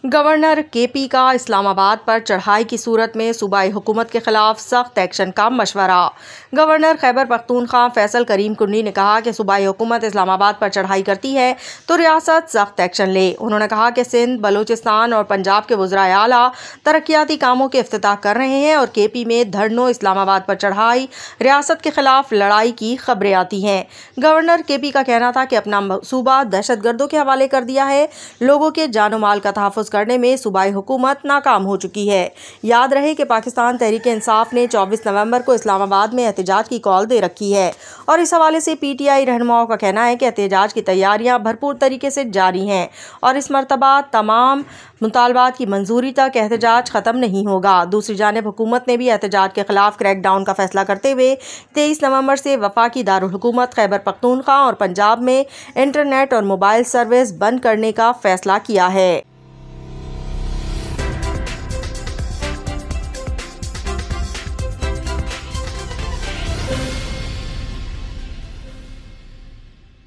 Governor KP का इस्लामाबाद पर चढ़ाई की सूरत में सूबाई हुकूमत के खिलाफ सख्त एक्शन का मशवरा। गवर्नर खैबर पख्तूनख्वा फैसल करीम कुन्नी ने कहा कि सूबाई हुकूमत इस्लामाबाद पर चढ़ाई करती है तो रियासत सख्त एक्शन ले। उन्होंने कहा कि सिंध, बलूचिस्तान और पंजाब के वज़राए आला तरक्याती कामों के इफ्तिताह कर रहे हैं और केपी में धरनों, इस्लामाबाद पर चढ़ाई, रियासत के खिलाफ लड़ाई की खबरें आती हैं। गवर्नर केपी का कहना था कि अपना सूबा दहशतगर्दों के हवाले कर दिया है। लोगों के जानो माल का तहफ़्फ़ुज़ करने में सूबाई हुकूमत नाकाम हो चुकी है। याद रहे कि पाकिस्तान तहरीक इंसाफ ने 24 नवंबर को इस्लामाबाद में एहतजाज की कॉल दे रखी है और इस हवाले से पीटीआई रहनुमाओं का कहना है कि एहतजाज की तैयारियां भरपूर तरीके से जारी हैं और इस मरतबा तमाम मुतालबात की मंजूरी तक एहतजाज ख़त्म नहीं होगा। दूसरी जानिब हुकूमत ने भी एहतजाज के खिलाफ क्रैकडाउन का फैसला करते हुए 23 नवंबर से वफाकी दारुल हुकूमत खैबर पख्तूनख्वा और पंजाब में इंटरनेट और मोबाइल सर्विस बंद करने का फैसला किया है।